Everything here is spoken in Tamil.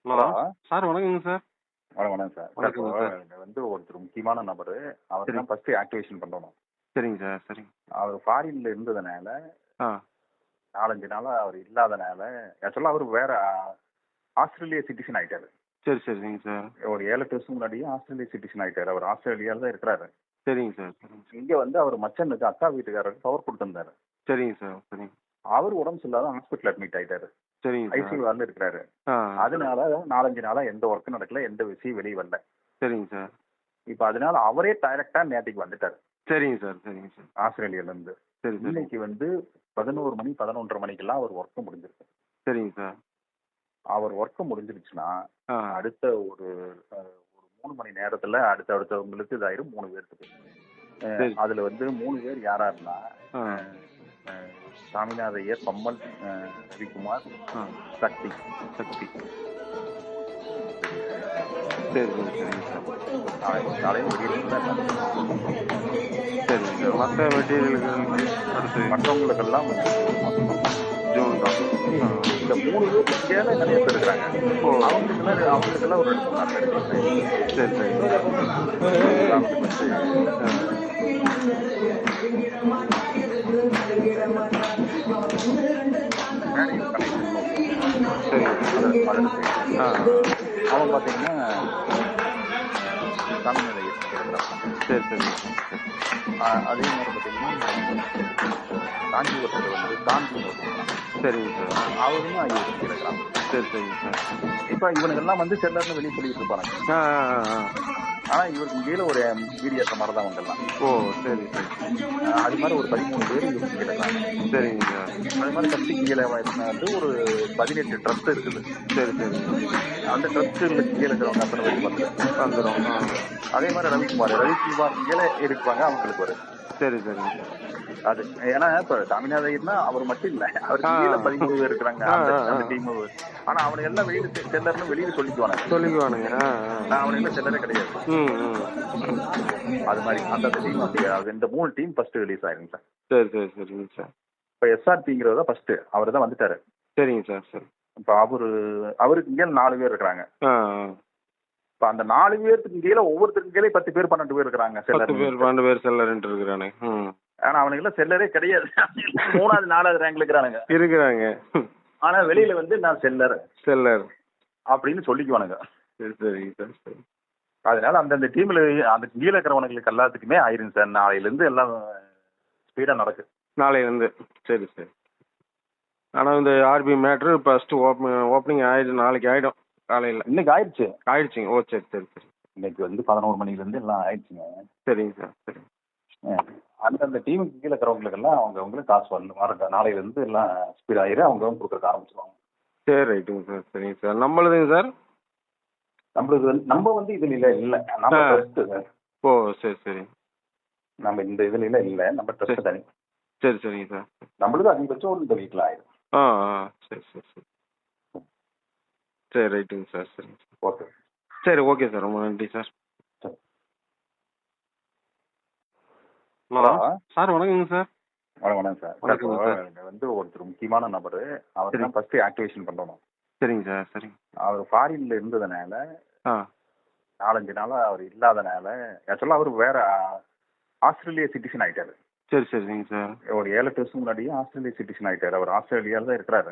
ஹலோ! ஹலோ! சார் வணக்கங்க சார். வணக்கம் சார். சார் இப்போ வணக்கங்க சார். இங்க வந்து ஒருத்தர் முக்கியமான நபரு. அவர தான் சரிங்க. ஃபர்ஸ்ட்டு ஆக்டிவேஷன் பண்ணணும். சரிங்க சார். சரிங்க. அவரு ஃபாரின்ல இருந்ததுனால, ஆ. 4, 5 நாளா அவரு இல்லாதனால, ஆக்சுவலா அவரு வேற ஆஸ்திரேலியா சிட்டிசன் ஆயிட்டாரு. சரிங்க சார். ஒரு 7, 8 வருஷம் முன்னாடியே ஆஸ்திரேலியா சிட்டிசன் ஆயிட்டாரு. அவர் ஆஸ்திரேலியால தான் இருக்கிறாரு. சரிங்க சார். சரிங்க சார். இங்க வந்து அவர் மச்சனுக்கு அக்கா வீட்டுக்காரருக்கு பவர் குடுத்திருந்தாரு. சரிங்க சார். சரிங்க. அவரு உடம்பு சரியில்லாத ஹாஸ்பிட்டல் அட்மிட் ஆயிட்டாரு. சரிங்க சார். ஐசியூல இருக்கிறாரு. ஆ. அதனால 4, 5 நாளா எந்த ஒர்க்கும் நடக்கல. எந்த விஷயம் வெளிய வரல. சரிங்க சார். இப்ப அதனால அவரே டைரக்ட்டா நேத்திக்கு வந்துட்டாரு. சரிங்க சார். சரிங்க சார். ஆஸ்திரேலியால இருந்து. சரி, சரி. இன்னைக்கு வந்து 11 மணி, 11:30 மணிக்கெல்லாம் அவர் ஒர்க் முடிஞ்சிருக்கு. சரிங்க சார். அவர் ஒர்க் முடிஞ்சிருச்சுன்னா, ஆ. அடுத்த ஒரு ஒரு 3 மணி நேரத்துல அடுத்தவங்களுக்கு இதாயிரும் 3 பேர்த்துக்கு. சரி. அதுல வந்து 3 பேர் யாராருன்னா, ஆ. அ அ சாமிநாத ஐயர், பம்மல், ரவிக்குமார், ஆ. சக்தி. சக்தி. சரி, சரி. சரிங்க சார். நாளைக்கு காலையில வெளியில சரிங்க சார். மத்த மெட்டீரியலுக்கு அடுத்து மற்றவங்களுக்கெல்லாம் வந்து ஜூன் மாசம் தான். ஜூன் தான். ஆ. இந்த 3 பேருக்கு கீழ நிறைய பேர் இருக்கிறாங்க. ஓ! அவங்களுக்கெல்லாம் ஒரு 2, 3 நாள் ரிலீஸ் சரி, சரிங்க சார். உதாரணத்துக்கு வந்து ஆ. மேடையில் கணேசன் சரிங்க சார். மதுரை ஆ. அவன் பார்த்தீங்கன்னா சாமிநாத ஐயர் இருக்கிறான். சரி, சரிங்க சார். அதே மாதிரி பார்த்தீங்கன்னா காஞ்சிபுரத்தில் வந்து காந்தின்னு ஒருத்தர் சரிங்க சார். அவரும் ஐயர் இருக்கிறான். சரிங்க சார். இப்போ இவனுங்கெல்லாம் வந்து செல்லர்னு வெளியே சொல்லிட்டு இருப்பாங்க. ஆ, ஆ, ஆ, ஆ. ஆனா இவருக்கு கீழே ஒரு மீடியாட்ட மாதிரி தான் அவங்கெல்லாம். ஓ! சரி, சரி. அது மாதிரி ஒரு 13 பேர் இவருக்கு கீழே இருக்காங்க. சரிங்க சார். அது மாதிரி சக்தி கீழே வந்து ஒரு 18 ட்ரஸ்ட் இருக்குது. சரி. அந்த ட்ரஸ்ட்டுல கீழே இருக்கிறவங்க அத்தனை பேருக்கு வந்துடும். வந்துரும். ஆ. அதே மாதிரி ரவிக்குமார் கீழே இருப்பாங்க அவங்களுக்கு ஒரு சரிங்க சார். அது ஏன்னா இப்ப சாமிநாத ஐயர்னா அவர் மட்டும் இல்ல அவருக்கு ஆ. கீழே 13 பேர் இருக்கிறாங்க ஆ, அந்த ஆ, அந்த ஆ. டீம். ஆனா அவனுக்கு எல்லாம் வெளியில செல்லர்னு வெளியில சொல்லிக்குவானுங்க. சொல்லிக்குவானுங்க. ஆ, ஆ. நான் அவனுக்கு எல்லாம் செல்லரே கிடையாது. ம். அது மாதிரி அந்த டீம் அப்படி இந்த 3 டீம் ஃபர்ஸ்ட் ரிலீஸ் ஆயிருங்க சார். சரிங்க சார். இப்ப எஸ்ஆர்பிங்கிறத ஃபர்ஸ்ட் அவர் தான் வந்துட்டாரு. சரிங்க சார். சரி. இப்ப அவருக்கு கீழே 4 பேர் இருக்கிறாங்க. ஆ, ஆ. இப்ப அந்த 4 பேருக்கு கீழே ஒவ்வொருத்தருக்கு கீழே 10 பேர் 12 பேர் இருக்கிறாங்க 10 பேர், செல்லர். 12 பேர் செல்லர்ன்ட்டு இருக்கிறானுங்க. ம். ஆனா அவனுக்கு எல்லாம் செல்லரே கிடையாது. 3வது 4வது ரேங்க்ல இருக்கிறானுங்க. இருக்கிறாங்க. ஆனா வெளியில வந்து நான் செல்லர் செல்லர். அப்படின்னு சொல்லிக்குவானுங்க. சரிங்க சார். சரி. அதனால அந்தந்த டீம்ல அந்த கீழே இருக்கிறவனுங்களுக்கு எல்லாத்துக்குமே ஆயிருங்க சார். நாளையில இருந்து எல்லாம் ஸ்பீடா நடக்கு. நாளையிலருந்து. சரி. ஆனா இந்த ஆர்பி மேட்ரு ஃபர்ஸ்ட் ஓப்பனிங் ஆயிடும். நாளைக்கு ஆயிடும் காலையில. இன்னைக்கு ஆயிடுச்சு. ஆயிடுச்சுங்க. ஓ! சரி. இன்னைக்கு வந்து 11 மணில இருந்து எல்லாம் ஆயிடுச்சுங்க. சரிங்க சார். சரி. அந்தந்த டீமுக்கு கீழே இருக்கிறவங்களுக்கு எல்லாம் அவங்களுக்கு காசு வரணும். நாளையில இருந்து எல்லாம் ஸ்பீட் ஆயிரும். அவங்க கொடுக்கறதுக்கு ஆரம்பிச்சிருவாங்க. சரி, ரைட்டுங்க சார். சரிங்க சார். நம்மளுதுங்க சார்? நம்மளுக்கு வந்து நம்ம வந்து இதுல இல்ல. நம்ம ட்ரஸ்ட். ஓ! சரி. நம்ம இந்த இதுல இல்ல. நம்ம ட்ரஸ்ட் தனி. சரிங்க சார். நம்மளுக்கு அதிகபட்சம் ஒரு இந்த வீக்ல ஆயிரும். ஆ. சரி. சரி, ரைட்டுங்க சார். சரிங்க சார். ஓகே. சரி, ஓகே சார். ரொம்ப நன்றி சார். சரி. ஹலோ! சார் வணக்கங்க சார். வணக்கம் சார். வணக்கங்க சார். இங்க வந்து ஒருத்தர் முக்கியமான நபரு. அவர் தான் ஃபர்ஸ்ட் ஆக்டிவேஷன் பண்ணணும். சரிங்க சார். சரிங்க. அவர் ஃபாரின்ல இருந்ததுனால, ஆ. 4, 5 நாளா அவர் இல்லாதனால, ஆக்சுவலா அவர் வேற ஆஸ்திரேலியா சிட்டிசன் ஆயிட்டாரு. சரிங்க சார். ஒரு 7, 8 வருஷம் முன்னாடியே ஆஸ்திரேலியா சிட்டிசன் ஆயிட்டாரு. அவர் ஆஸ்திரேலியால தான் இருக்கிறாரு.